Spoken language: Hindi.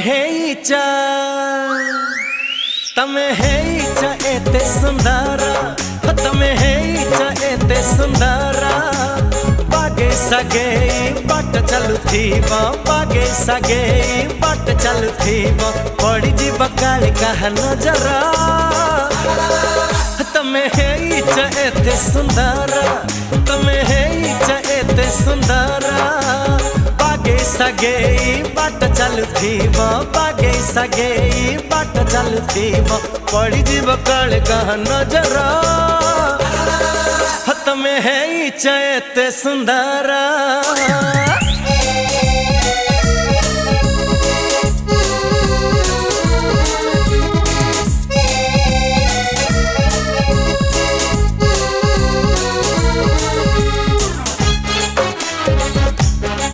ହେଇଚ तमे ହେଇଚ एते सुंदर तमे ହେଇଚ एते सुंदर बागे सगे बाट चलुथीब बागे सगे बाट चलुथीब पड़ी जीव काली कहा नजर तमे ହେଇଚ एते सुंदर तमे ହେଇଚ एते सुंदर बागे सगे बाट चलुथीब बागे सगे बाट चलुथीब पड़ी जीव काली कहा नजर तमे ହେଇଚ एते सुंदर।